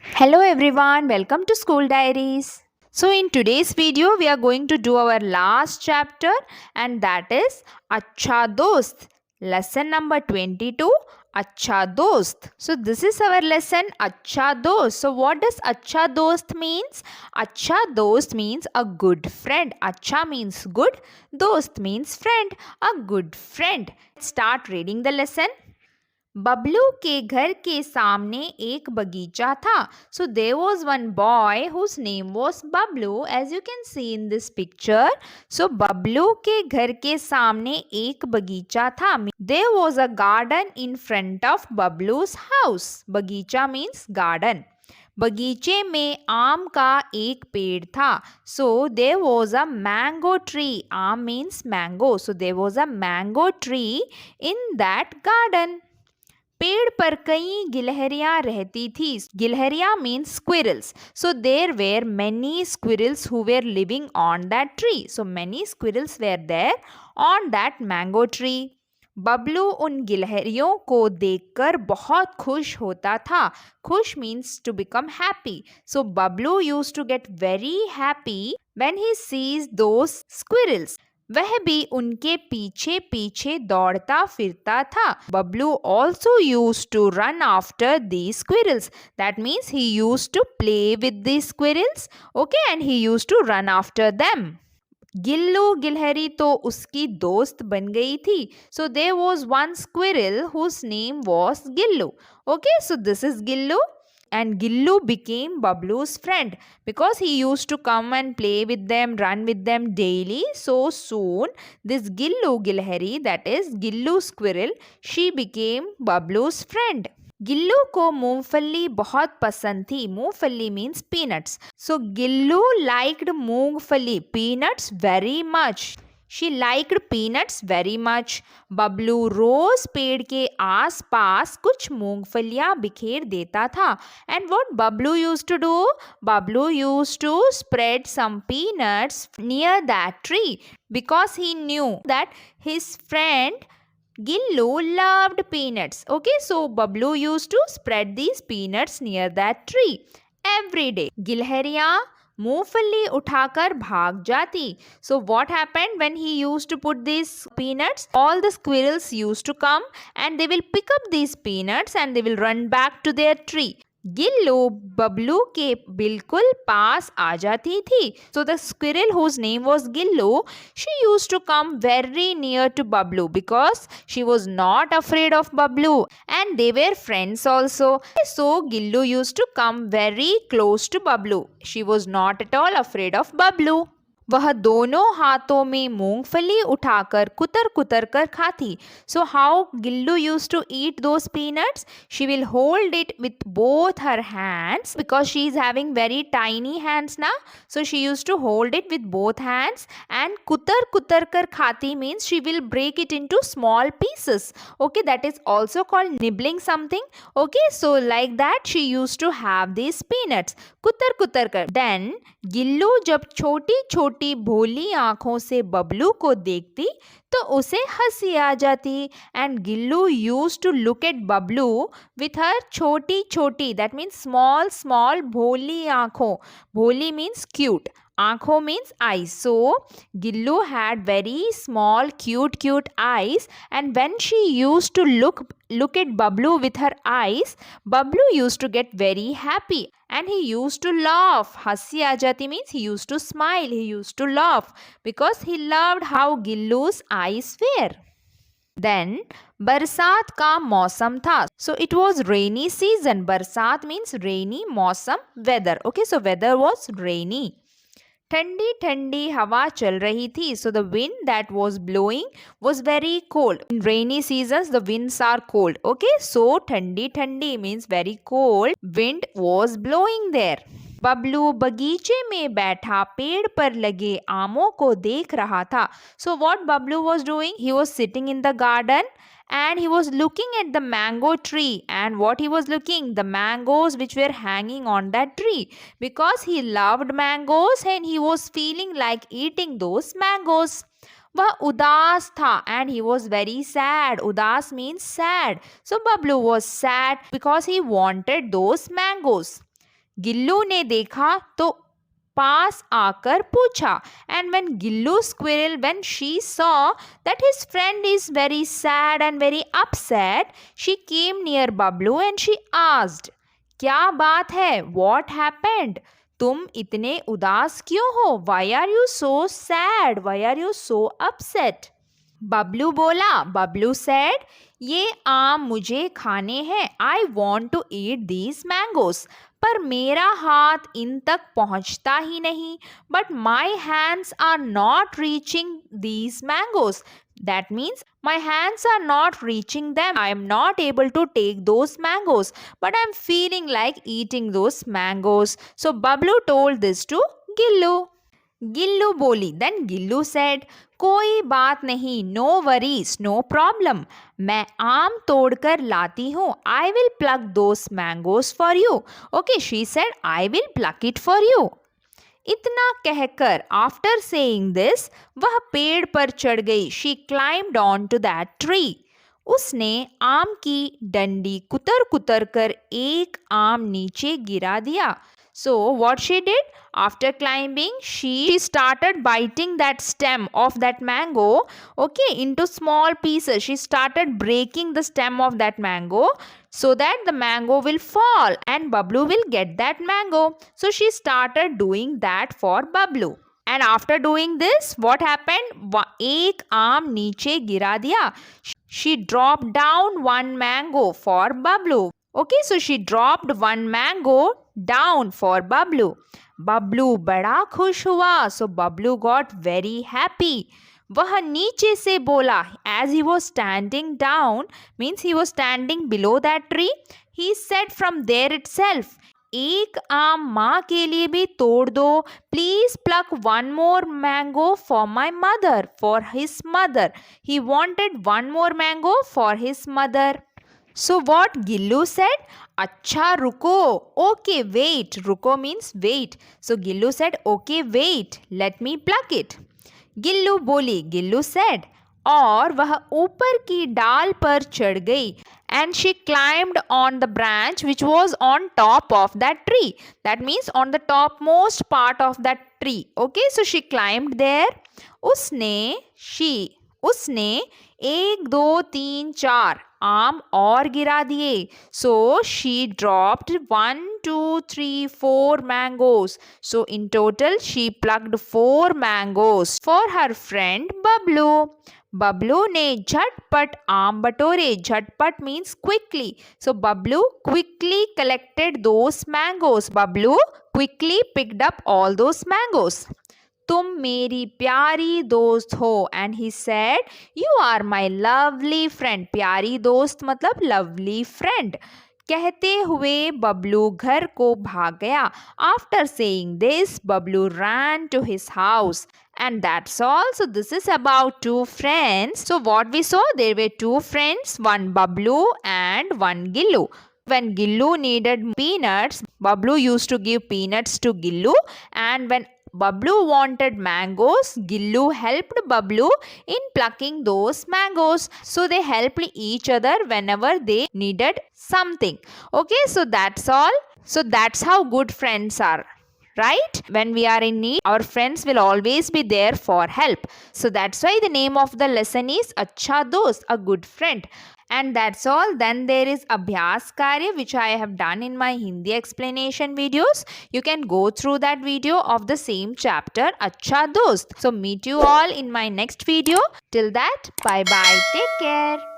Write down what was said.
Hello everyone, welcome to School Diaries. So in today's video we are going to do our last chapter and that is Acha Dost. Lesson number 22 Acha Dost. So this is our lesson Acha Dost. So what does Acha Dost means? Acha Dost means a good friend. Acha means good, Dost means friend, a good friend. Start reading the lesson. Bablu के घर के सामने एक बगीचा था. So there was one boy whose name was Bablu as you can see in this picture. So Bablu के घर के सामने एक बगीचा था. There was a garden in front of Bablu's house. बगीचा मीन्स गार्डन. बगीचे में आम का एक पेड़ था. So there was a mango tree. आम means mango. So there was a mango tree in that garden. पेड़ पर कई गिलहरियां रहती थी. गिलहरियां means squirrels. So there were many squirrels who were living on that tree. So many squirrels were there on that mango tree. Bablu उन गिलहरियों को देखकर बहुत खुश होता था. खुश means to become happy. So Bablu use to get very happy when he sees those squirrels. वह भी उनके पीछे पीछे दौड़ता फिरता था. Bablu also use to run after the squirrels. That means he used to play with the squirrels. Okay, and he used to run after them. Gillu गिलहरी तो उसकी दोस्त बन गई थी. So there was one squirrel whose name was Gillu. Okay, so this is Gillu. And Gillu became Bablu's friend because he used to come and play with them, run with them daily. So soon, this Gillu Gilhari, that is Gillu Squirrel, she became Bablu's friend. Gillu को मूंगफली बहुत पसंद थी. Moongphali means peanuts. So Gillu liked moongphali peanuts very much. She liked peanuts very much. Bablu रोज पेड़ के आस पास कुछ मूंगफलियां बिखेर देता था. And what Bablu used to do? Bablu used to spread some peanuts near that tree because he knew that his friend Gillu loved peanuts. Okay, so Bablu used to spread these peanuts near that tree every day. गिलहरियां मूंगफली उठाकर भाग जाती. So what happened when he used to put these peanuts? All the squirrels used to come and they will pick up these peanuts and they will run back to their tree. Gillu Bablu के बिल्कुल पास आ जाती थी. So the squirrel whose name was Gillu, she used to come very near to Bablu because she was not afraid of Bablu and they were friends also. So Gillu used to come very close to Bablu. She was not at all afraid of Bablu. वह दोनों हाथों में मूंगफली उठाकर कुतर कुतर कर खाती. So how Gillu use to eat those peanuts? She will hold it with both her hands because she is having very tiny hands ना. So she use to hold it with both hands and कुतर कुतर कर खाती means she will break it into small pieces. Okay, that is also called nibbling something. Okay, so like that she use to have this peanuts कुतर कुतर कर. Then Gillu जब छोटी छोटी भोली आंखों से बबलू को देखती तो उसे हंसी आ जाती. And Gillu use to look at Bablu with her छोटी छोटी, दैट मीन्स स्मॉल स्मॉल भोली आंखों. भोली मीन्स क्यूट. आंखों means eyes. So Gillu had very small cute eyes and when she used to look at Bablu with her eyes, Bablu used to get very happy and he used to laugh. Hasi aa jati means he used to smile, he used to laugh because he loved how Gillu's eyes were. Then बरसात का मौसम था. So it was rainy season. बरसात means rainy मौसम, weather. Okay, so weather was rainy. ठंडी ठंडी हवा चल रही थी. So the wind that was blowing was very cold. In rainy seasons the winds are cold. Okay, so thandi thandi means very cold wind was blowing there. Bablu बगीचे में बैठा पेड़ पर लगे आमों को देख रहा था. So what Bablu was doing? He was sitting in the garden and he was looking at the mango tree. And what he was looking? The mangoes which were hanging on that tree because he loved mangoes and he was feeling like eating those mangoes. वह उदास था and he was very sad. उदास means sad. So Bablu was sad because he wanted those mangoes. Gillu ने देखा तो पास आकर पूछा, and when Gillu squirrel, when she saw that his friend is very sad and very upset, she came near Bablu and she asked, क्या बात है? What happened? तुम इतने उदास क्यों हो? Why are you so sad? Why are you so upset? Bablu बोला, Bablu said, ये आम मुझे खाने हैं. I want to eat these mangoes. पर मेरा हाथ इन तक पहुंचता ही नहीं. But my hands are not reaching these mangoes. That means my hands are not reaching them. I am not able to take those mangoes. But I am feeling like eating those mangoes. So Bablu told this to Gillu. Gillu बोली. Then Gillu said, कोई बात नहीं, no worries, no problem. मैं आम तोड़कर लाती हूँ. I will pluck those mangoes for you. Okay, she said, I will pluck it for you. इतना कहकर आफ्टर सेइंग दिस वह पेड़ पर चढ़ गई. She climbed on to that tree. उसने आम की डंडी कुतर कुतर कर एक आम नीचे गिरा दिया. So what she did? After climbing, she started biting that stem of that mango, okay, into small pieces. She started breaking the stem of that mango so that the mango will fall and Bablu will get that mango. So she started doing that for Bablu. And after doing this, what happened? एक आम नीचे गिरा दिया. She dropped down one mango for Bablu. Okay, so she dropped one mango down for Bablu. Bablu बड़ा खुश हुआ. So Bablu got very happy. वह नीचे से बोला, as he was standing down, means he was standing below that tree, he said from there itself, एक आम माँ के लिए भी तोड़ दो. Please pluck one more mango for my mother, for his mother. He wanted one more mango for his mother. So what Gillu said? अच्छा रुको. Okay, wait. रुको means wait. So Gillu said, okay, wait. Let me pluck it. Gillu बोली. Gillu said. और वह ऊपर की डाल पर चढ़ गई. And she climbed on the branch which was on top of that tree. That means on the topmost part of that tree. Okay, so she climbed there. उसने 1 2 3 4 आम और गिरा दिए. So she dropped 1 2 3 4 mangoes. So in total she plucked 4 mangoes for her friend Bablu. Bablu ने झटपट आम बटोरे. झटपट means quickly. So Bablu quickly collected those mangoes. Bablu quickly picked up all those mangoes. तुम मेरी प्यारी दोस्त हो. And he said, you are my lovely friend. प्यारी दोस्त मतलब लवली फ्रेंड. कहते हुए बबलू घर को भाग गया. After saying this Bablu ran to his house. And that's all. So this is about two friends. So what we saw, there were two friends, one Bablu and one Gillu. When Gillu needed peanuts, Bablu used to give peanuts to Gillu. And when Bablu wanted mangoes, Gillu helped Bablu in plucking those mangoes. So they helped each other whenever they needed something. Okay, so that's all. So that's how good friends are. Right? When we are in need, our friends will always be there for help. So that's why the name of the lesson is Achha Dost, a good friend. And that's all. Then there is Abhyas Karya, which I have done in my Hindi explanation videos. You can go through that video of the same chapter, Achha Dost. So meet you all in my next video. Till that, bye bye. Take care.